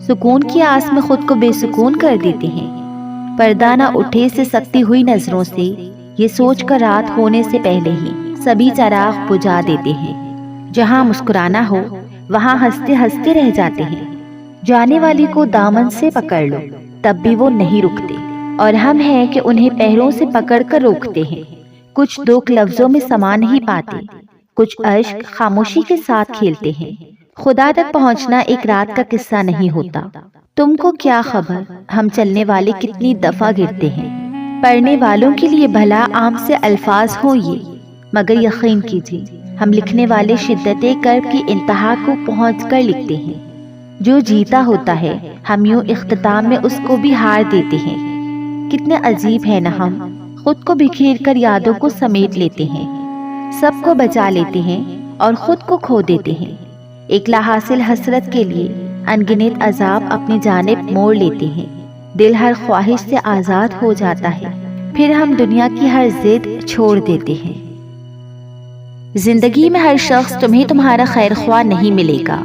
سکون کی آس میں خود کو بے سکون کر دیتے ہیں۔ پردہ نہ اٹھے سے سکتی ہوئی نظروں سے یہ سوچ کر رات ہونے سے پہلے ہی سبھی چراغ بجھا دیتے ہیں۔ جہاں مسکرانا ہو وہاں ہنستے ہنستے رہ جاتے ہیں۔ جانے والی کو دامن سے پکڑ لو تب بھی وہ نہیں رکتے، اور ہم ہیں کہ انہیں پیروں سے پکڑ کر روکتے ہیں۔ کچھ دکھ لفظوں میں سما نہیں پاتے، کچھ عشق خاموشی کے ساتھ کھیلتے ہیں۔ خدا تک پہنچنا ایک رات کا قصہ نہیں ہوتا۔ تم کو کیا خبر ہم چلنے والے کتنی دفعہ گرتے ہیں۔ پڑھنے والوں کے لیے بھلا عام سے الفاظ ہوں یہ، مگر یقین کیجیے ہم لکھنے والے شدت کرب کی انتہا کو پہنچ کر لکھتے ہیں۔ جو جیتا ہوتا ہے ہم یوں اختتام میں اس کو بھی ہار دیتے ہیں۔ کتنے عجیب ہے نا ہم، خود کو بکھیر کر یادوں کو سمیٹ لیتے ہیں، سب کو بچا لیتے ہیں اور خود کو کھو دیتے ہیں۔ ایک لاحاصل حسرت کے لیے انگنت عذاب اپنی جانب موڑ لیتے ہیں۔ دل ہر خواہش سے آزاد ہو جاتا ہے، پھر ہم دنیا کی ہر ضد چھوڑ دیتے ہیں۔ زندگی میں ہر شخص تمہیں تمہارا خیر خواہ نہیں ملے گا۔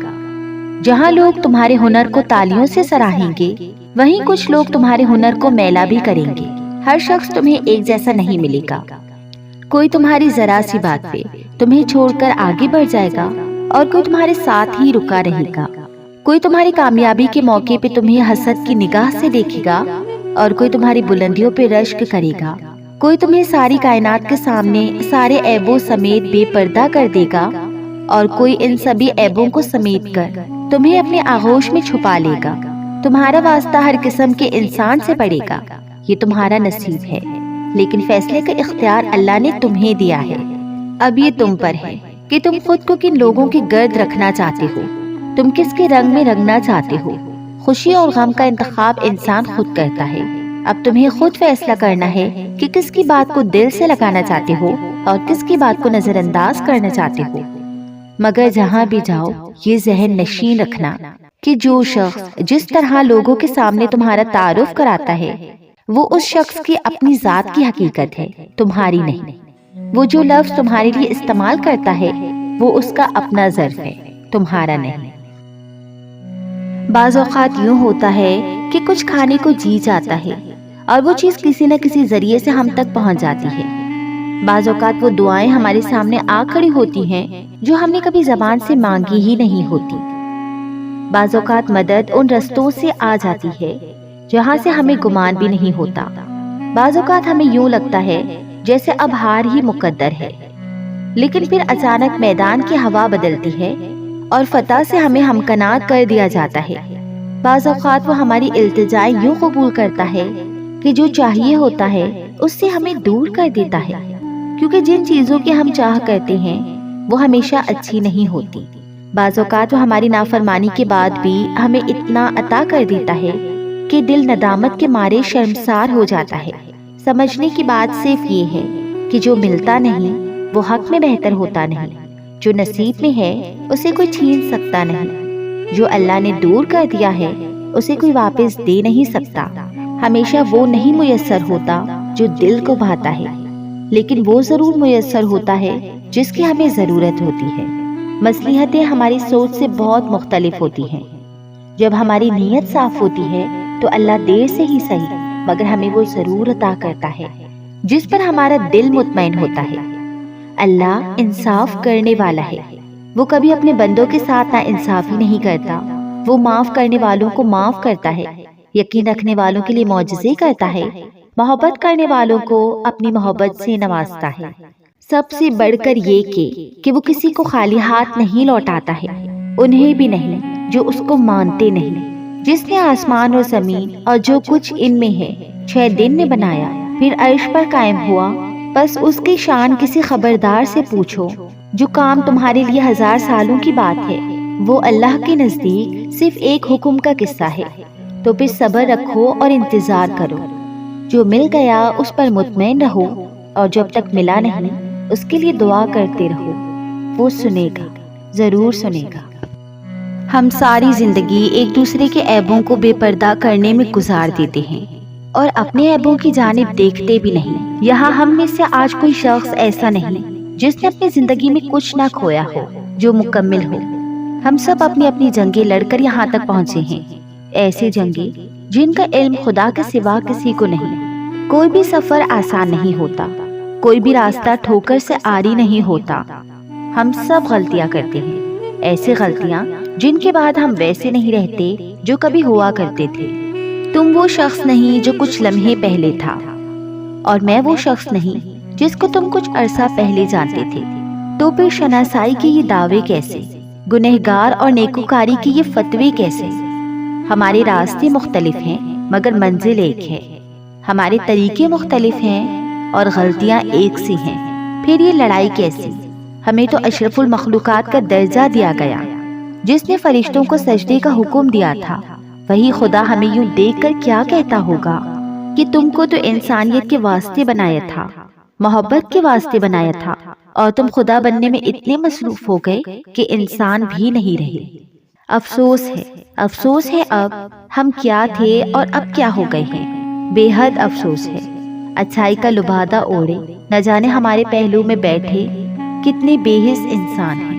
جہاں لوگ تمہارے ہنر کو تالیوں سے سراہیں گے، وہیں کچھ لوگ تمہارے ہنر کو میلا بھی کریں گے۔ ہر شخص تمہیں ایک جیسا نہیں ملے گا۔ کوئی تمہاری ذرا سی بات پہ تمہیں چھوڑ کر آگے بڑھ جائے گا اور کوئی تمہارے ساتھ ہی رکا رہے گا۔ کوئی تمہاری کامیابی کے موقع پہ تمہیں حسد کی نگاہ سے دیکھے گا اور کوئی تمہاری بلندیوں پہ رشک کرے گا۔ کوئی تمہیں ساری کائنات کے سامنے سارے عیبوں سمیت بے پردہ کر دے گا اور کوئی ان سبھی عیبوں کو سمیٹ کر تمہیں اپنے آغوش میں چھپا لے گا۔ تمہارا واسطہ ہر قسم کے انسان سے پڑے گا، یہ تمہارا نصیب ہے، لیکن فیصلے کا اختیار اللہ نے تمہیں دیا ہے۔ اب یہ تم پر ہے کہ تم خود کو کن لوگوں کے گرد رکھنا چاہتے ہو، تم کس کے رنگ میں رنگنا چاہتے ہو۔ خوشی اور غم کا انتخاب انسان خود کرتا ہے۔ اب تمہیں خود فیصلہ کرنا ہے کہ کس کی بات کو دل سے لگانا چاہتے ہو اور کس کی بات کو نظر انداز کرنا چاہتے ہو۔ مگر جہاں بھی جاؤ یہ ذہن نشین رکھنا کہ جو شخص جس طرح لوگوں کے سامنے تمہارا تعارف کراتا ہے وہ اس شخص کی اپنی ذات کی حقیقت ہے، تمہاری نہیں۔ وہ جو لفظ تمہارے لیے استعمال کرتا ہے وہ اس کا اپنا ظرف ہے، تمہارا نہیں۔ بعض اوقات یوں ہوتا ہے کہ کچھ کھانے کو جی جاتا ہے اور وہ چیز کسی نہ کسی ذریعے سے ہم تک پہنچ جاتی ہے۔ بعض اوقات وہ دعائیں ہمارے سامنے آ کھڑی ہوتی ہیں جو ہم نے کبھی زبان سے مانگی ہی نہیں ہوتی۔ بعض اوقات مدد ان رستوں سے آ جاتی ہے جہاں سے ہمیں گمان بھی نہیں ہوتا۔ بعض اوقات ہمیں یوں لگتا ہے جیسے اب ہار ہی مقدر ہے، لیکن پھر اچانک میدان کی ہوا بدلتی ہے اور فتح سے ہمیں ہمکنار کر دیا جاتا ہے۔ بعض اوقات وہ ہماری التجائیں یوں قبول کرتا ہے کہ جو چاہیے ہوتا ہے اس سے ہمیں دور کر دیتا ہے، کیونکہ جن چیزوں کی ہم چاہ کرتے ہیں وہ ہمیشہ اچھی نہیں ہوتی۔ بعض اوقات وہ ہماری نافرمانی کے بعد بھی ہمیں اتنا عطا کر دیتا ہے کہ دل ندامت کے مارے شرمسار ہو جاتا ہے۔ سمجھنے کی بات صرف یہ ہے کہ جو ملتا نہیں وہ حق میں بہتر ہوتا نہیں، جو نصیب میں ہے اسے کوئی چھین سکتا نہیں، جو اللہ نے دور کر دیا ہے اسے کوئی واپس دے نہیں سکتا۔ ہمیشہ وہ نہیں میسر ہوتا جو دل کو بھاتا ہے، لیکن وہ ضرور میسر ہوتا ہے جس کی ہمیں ضرورت ہوتی ہے۔ مصلحتیں ہماری سوچ سے بہت مختلف ہوتی ہیں۔ جب ہماری نیت صاف ہوتی ہے تو اللہ دیر سے ہی صحیح مگر ہمیں وہ ضرور عطا کرتا ہے جس پر ہمارا دل مطمئن ہوتا ہے۔ اللہ انصاف کرنے والا ہے، وہ کبھی اپنے بندوں کے ساتھ نا انصافی نہیں کرتا۔ وہ معاف کرنے والوں کو معاف کرتا ہے، یقین رکھنے والوں کے لیے معجزے کرتا ہے، محبت کرنے والوں کو اپنی محبت سے نوازتا ہے۔ سب سے بڑھ کر یہ کہ وہ کسی کو خالی ہاتھ نہیں لوٹاتا ہے، انہیں بھی نہیں جو اس کو مانتے نہیں۔ جس نے آسمان اور زمین اور جو کچھ ان میں ہے 6 دن میں بنایا، پھر عرش پر قائم ہوا، بس اس کی شان کسی خبردار سے پوچھو۔ جو کام تمہارے لیے 1000 سالوں کی بات ہے وہ اللہ کے نزدیک صرف ایک حکم کا قصہ ہے، تو پھر صبر رکھو اور انتظار کرو۔ جو مل گیا اس پر مطمئن رہو اور جب تک ملا نہیں اس کے لیے دعا کرتے رہو، وہ سنے گا، ضرور سنے گا۔ ہم ساری زندگی ایک دوسرے کے عیبوں کو بے پردہ کرنے میں گزار دیتے ہیں اور اپنے عیبوں کی جانب دیکھتے بھی نہیں۔ یہاں ہم میں سے آج کوئی شخص ایسا نہیں جس نے اپنی زندگی میں کچھ نہ کھویا ہو، جو مکمل ہو۔ ہم سب اپنی اپنی جنگیں لڑ کر یہاں تک پہنچے ہیں۔ ایسی جنگیں جن کا علم خدا کے سوا کسی کو نہیں۔ کوئی بھی سفر آسان نہیں ہوتا، کوئی بھی راستہ ٹھوکر سے عاری نہیں ہوتا۔ ہم سب غلطیاں کرتے ہیں، ایسی غلطیاں جن کے بعد ہم ویسے نہیں رہتے جو کبھی ہوا کرتے تھے۔ تم وہ شخص نہیں جو کچھ لمحے پہلے تھا، اور میں وہ شخص نہیں جس کو تم کچھ عرصہ پہلے جانتے تھے۔ تو پھر شناسائی کے یہ دعوے کیسے؟ گنہگار اور نیکوکاری کے یہ فتوے کیسے؟ ہمارے راستے مختلف ہیں مگر منزل ایک ہے، ہمارے طریقے مختلف ہیں اور غلطیاں ایک سی ہیں۔ پھر یہ لڑائی کیسی؟ ہمیں تو اشرف المخلوقات کا درجہ دیا گیا، جس نے فرشتوں کو سجدے کا حکم دیا تھا۔ وہی خدا ہمیں یوں دیکھ کر کیا کہتا ہوگا کہ تم کو تو انسانیت کے واسطے بنایا تھا، محبت کے واسطے بنایا تھا، اور تم خدا بننے میں اتنے مصروف ہو گئے کہ انسان بھی نہیں رہے۔ افسوس ہے اب ہم کیا تھے اور اب کیا ہو گئے ہیں۔ بے حد افسوس ہے۔ اچھائی کا لبادہ اوڑھے نہ جانے ہمارے پہلو میں بیٹھے کتنے بے حس انسان ہیں۔